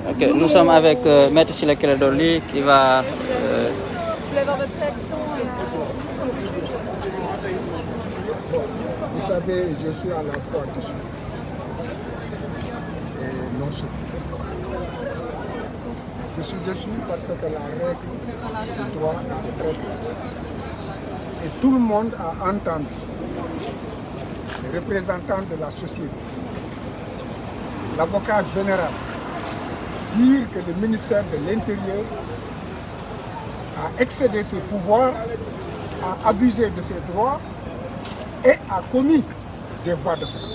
Ok, nous sommes avec Maître Ciré Clédor Ly qui va... Je voulais avoir votre réaction. Vous savez, je suis à la fois dessus et non sûr. Je suis dessus parce que la règle du droit est très claire. Et tout le monde a entendu les représentants de la société, l'avocat général, dire que le ministère de l'Intérieur a excédé ses pouvoirs, a abusé de ses droits et a commis des voies de fait.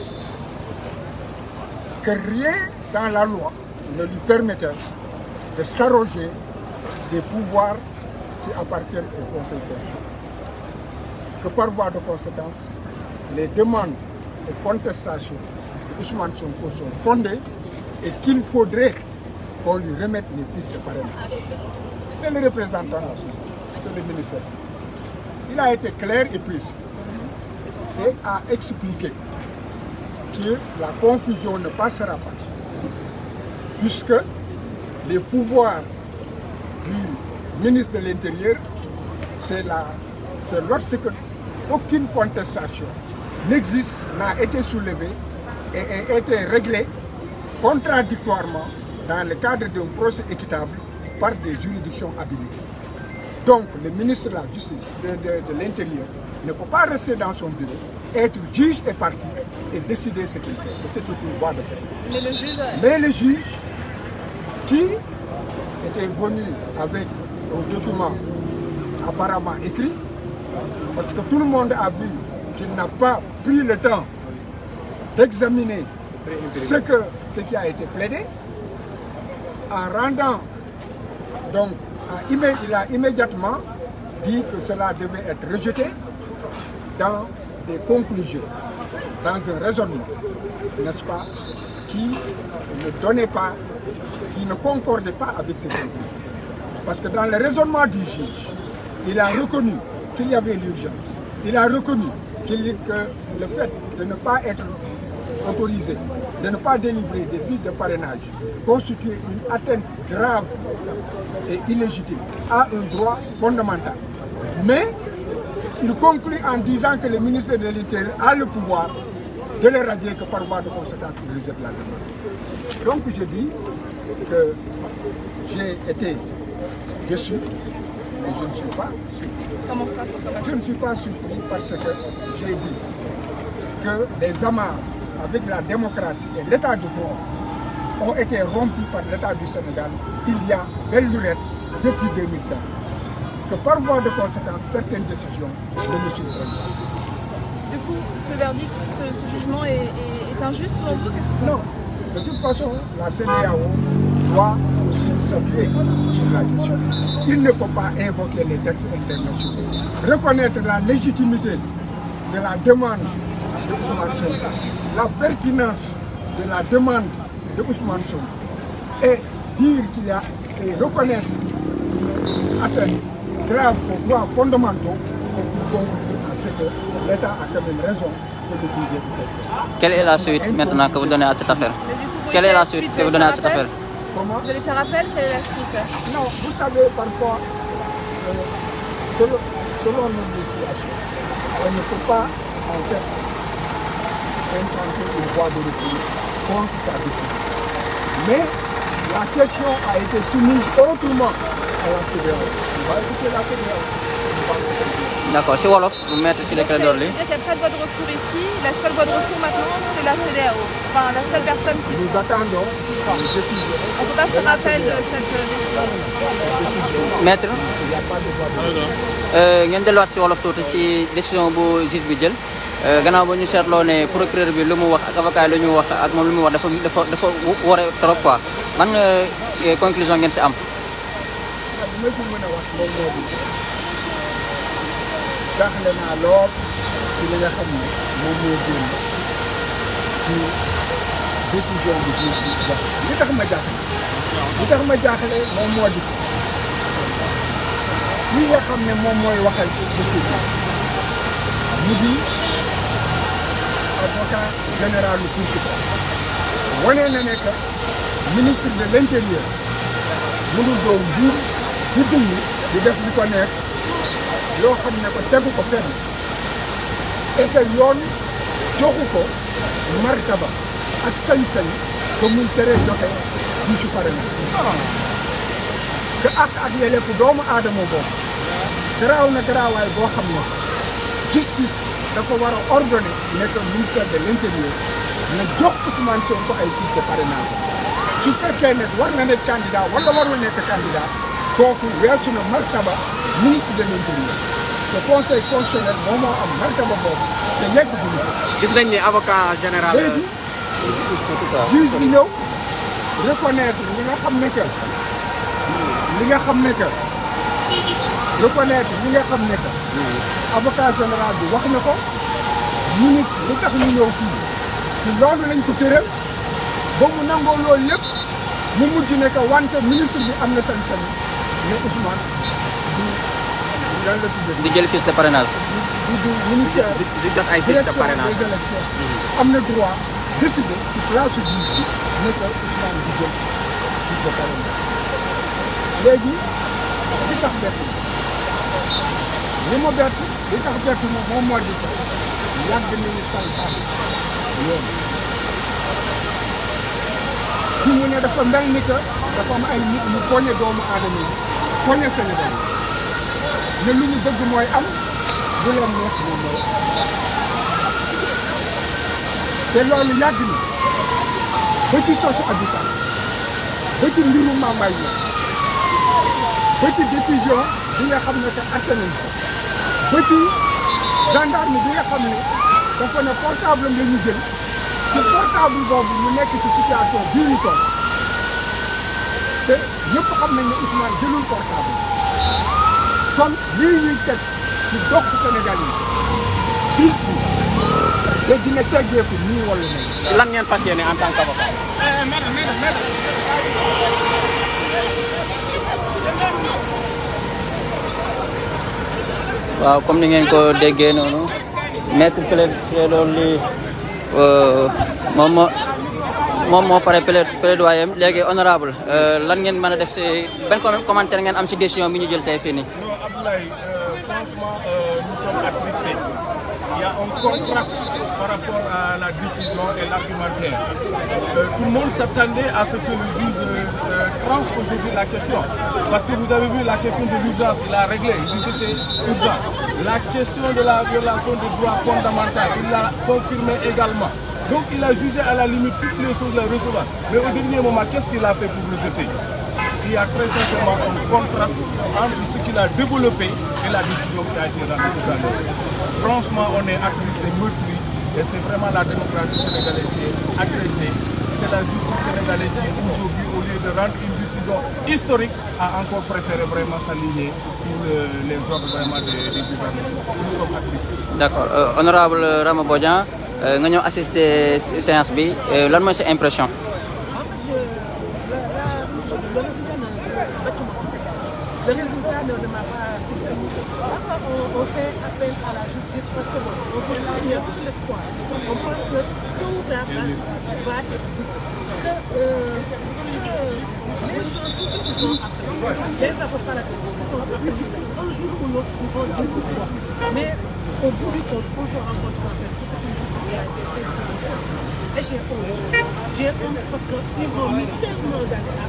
Que rien dans la loi ne lui permettait de s'arroger des pouvoirs qui appartiennent au Conseil constitutionnel. Que par voie de conséquence, les demandes et contestations de Ousmane Sonko sont fondées et qu'il faudrait qu'on lui remette les fiches de parrainage. C'est le représentant, c'est le ministère. Il a été clair et précis et a expliqué que la confusion ne passera pas, puisque les pouvoirs du ministre de l'Intérieur, c'est lorsque aucune contestation n'existe, n'a été soulevée et a été réglée contradictoirement dans le cadre d'un procès équitable par des juridictions habilitées. Donc le ministre de la Justice, de l'Intérieur, ne peut pas rester dans son bureau, être juge et partie et décider ce qu'il fait. C'est une voie de fait. Mais le juge qui était venu avec un document apparemment écrit, parce que tout le monde a vu qu'il n'a pas pris le temps d'examiner ce qui a été plaidé, en rendant, donc, il a immédiatement dit que cela devait être rejeté dans des conclusions, dans un raisonnement, n'est-ce pas, qui ne donnait pas, qui ne concordait pas avec ces conclusions. Parce que dans le raisonnement du juge, il a reconnu qu'il y avait l'urgence. Il a reconnu que le fait de ne pas être autorisé, de ne pas délivrer des fiches de parrainage constituait une atteinte grave et illégitime à un droit fondamental. Mais il conclut en disant que le ministère de l'Intérieur a le pouvoir de les radier que par voie de conséquence il rejette la demande. Donc je dis que j'ai été déçu, mais je ne suis pas surpris. Comment ça? Je ne suis pas surpris parce que j'ai dit que les amarres avec la démocratie et l'état de droit ont été rompus par l'état du Sénégal il y a belle lurette depuis 2015. Que par voie de conséquence, certaines décisions ne me suivront pas. Du coup, ce verdict, ce jugement est injuste selon vous? Non, de toute façon, la CEDEAO doit aussi s'appuyer sur la question. Il ne peut pas invoquer les textes internationaux. Reconnaître la légitimité de la demande de Ousmane Sonko, la pertinence de la demande de Ousmane Sonko et dire qu'il y a et reconnaître une atteinte grave aux droits fondamentaux et pour conclure à ce que l'État a quand même raison de le dire de cette chose. Quelle est la suite maintenant que vous donnez à cette affaire? Quelle est la suite que vous donnez à cette affaire? Comment? Vous allez faire appel? Quelle est la suite? Non, vous savez, parfois, selon nos législations, on ne peut pas, en fait, intenter une voie de recours contre sa décision. Mais la question a été soumise autrement à la CEDEAO. On va écouter la CEDEAO. D'accord, c'est Wolof, vous mettez sur les Clédor Ly. C'est-à-dire qu'il n'y a pas de voie de recours ici. La seule voie de recours maintenant, c'est la CEDEAO. Enfin, la seule personne qui... Nous attendons les décisions. On ne peut pas faire appel de cette décision. Maître, Il n'y a pas de voie de recours. ngeen delluwaat si wolof tuuti si décision bu juge bi jël gannaaw ba ñu seetloo ne procureur bi lu mu wax ak avocat yi lu ñu wax ak moom lu mu wax dafa ware trop quoi man conclusion ngeen si am. li ma ci mën a wax moom moo di jaaxle naa lool ci li nga xam ne moom moo génn ci décision bi juge bi wax li tax ma jaaxle moom moo di li nga xam ne moom mooy waxal ci société mu di avocat général du Cour suprême wane na ne que ministre de l'intérieur mënul doon buur di dund di def li ko neex loo xam ne ko tegu ko fenn et que yoon joxu ko martaba ak sañ-sañ que muy tere joxe fiche parrainage que ak yelleefu doomu aadama boobu garaaw na garaawaay boo xam ne justice dafa war a ordonner ne que ministère de l'intérieur na jox Ousmane Sonko ay fiche de parrainage su fekkee ne war na nekk candidat wala warul nekk candidat kooku weesu na martaba ministre de l'intérieur te conseil constitutionnel moom moo am martaba boobu te yegg bu ñu gis nañ ni avocat général. léegi juge bi ñëw reconnaître li nga xam ne que avocat général bi wax na ko ñu nit lu tax ñu ñëw fii ci loolu lañ ko tëral ba mu nangoo loolu yëpp mu mujj ne que wante ministre bi am na sañ-sañ ne Ousmane du lan la tuddee di jël fiche de parrainage. du ministère di jox ay fiche de parrainage des élections am na droit décider ci place juge bi ne que Ousmane du jël fiche de parrainage léegi li tax bett li ma bett li tax bett moom moo di ko yàgg nañu salfaan yoon fi mu ne dafa mel ni que dafa am ay nit ñu poñe doomu aadama yi poñe Sénégal ne lu ñu bëgg mooy am bu leen neex moom mooy te loolu yàgg na ba ci sosu Adji Sarr ba ci mbiru Mame Mbaye Niang ba ci décision bi nga xam ne que atte nañ ko ba ci gendarme bi nga xam ne dafa ne portable am la ñu jël ci portable boobu ñu nekk ci situation bii ñu toll te ñëpp xam nañ ne Ousmane jëlul portable kon lii ñuy teg ci dox Sénégal yi diis yi te dina teggeeku nii wala nañ lan ngeen fas yéene en tant qu'avocat. waaw comme ni ngeen ko déggee noonu maître Clédor Ly moom moo pare plaidoyer léegi honorable lan ngeen mën a def si benn commentaire ngeen am si décision bi ñu jël tey fii nii. Non, Abdoulaye, franchement, nous sommes attristés. Il y a un contraste par rapport à la décision et l'argumentaire. Tout le monde s'attendait à ce que le juge tranche aujourd'hui la question. Parce que vous avez vu la question de l'urgence, il a réglé, il dit que c'est urgent. La question de la violation des droits fondamentaux, il l'a confirmé également. Donc il a jugé à la limite toutes les choses la recevoir. Mais au dernier moment, qu'est-ce qu'il a fait pour rejeter? Il y a très sincèrement un contraste entre ce qu'il a développé et la décision qui a été rendue tout à l'heure. Franchement, on est attristé, meurtri, et c'est vraiment la démocratie sénégalaise qui est agressée. C'est la justice sénégalaise qui, aujourd'hui, au lieu de rendre une décision historique, a encore préféré vraiment s'aligner sur les ordres vraiment des gouvernements. Nous sommes attristés. D'accord. Honorable Rama Bodian, nga ñëw assister séance bi lan mooy sa impression. Le résultat ne m'a pas surpris. On fait appel à la justice parce que bon, il y a tout l'espoir. On pense que tôt ou tard, la justice va être dite. Que les gens, tous ceux qui sont appelés, les avocats là, qui sont appelés, un jour ou l'autre, ils vont dire pourquoi. Mais au bout du compte, on se rend compte qu'en fait, que c'est une justice qui a été instrumentale. Et j'ai honte. J'ai honte parce qu'ils ont mis tellement d'années à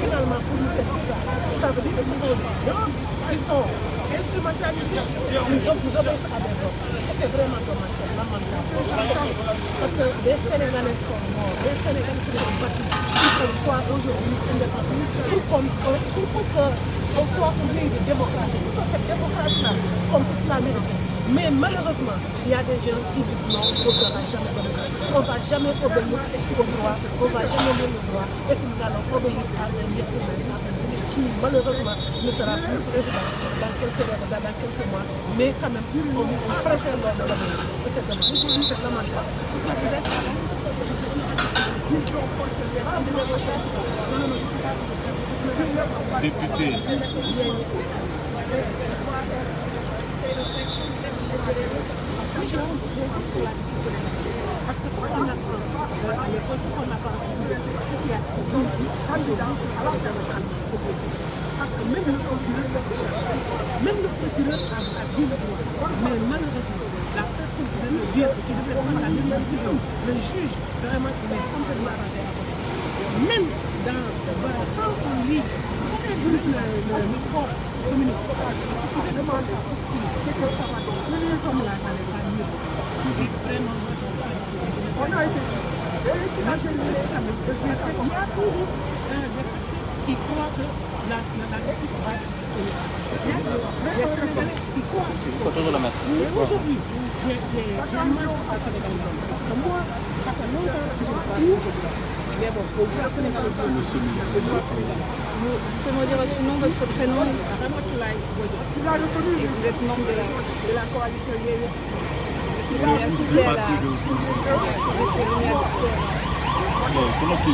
finalement pour nous servir ça. Ça veut dire que ce sont des gens qui sont instrumentalisés, ils obéissent à des hommes. Et c'est vraiment dommage, c'est lamentable. Parce que les Sénégalais sont morts, les Sénégalais se sont battus pour qu'on soit aujourd'hui indépendants, pour qu'on soit un pays de démocratie, pour que cette démocratie-là, qu'on puisse la mériter. Mais malheureusement, il y a des gens qui disent non, on ne sera jamais démocratique. On ne va jamais obéir au droit, on ne va jamais lire le droit et que nous allons obéir à un être humain qui malheureusement ne sera plus président dans quelques mois. Mais quand même, on préfère leur obéir. Et c'est dommage. C'est lamentable. Député. Parce que ça, on apprend. ce qu'on n'a pas entendu, c'est ce qu'il y a aujourd'hui, parce que même le procureur a dit le droit. Mais malheureusement, la personne qui devait le dire, qui devait prendre la même décision, le juge, vraiment, il est complètement passé à côté. Même quand on lit, vous savez, le corps communique, il suffisait de voir ça hostile, pour savoir que cet homme-là n'allait pas mieux. Et vraiment, moi, je n'ai pas du tout. On a été là, je le dis quand même, parce qu'il y a toujours des patriotes qui croient que la justice va se tenir. Il y a des Sénégalais qui croient. Il faut toujours le mettre. Et aujourd'hui, j'ai mal pour ces Sénégalais. Parce que moi, ça fait longtemps que je ne parle pas. Mais bon, pour le Sénégalais, c'est le Sénégalais. Vous pouvez me dire votre nom, votre prénom? Ramatoulaye Boyo. Et vous êtes membre De la coalition Yewwi. Vous êtes venu assister à la... Vous êtes venu assister à la...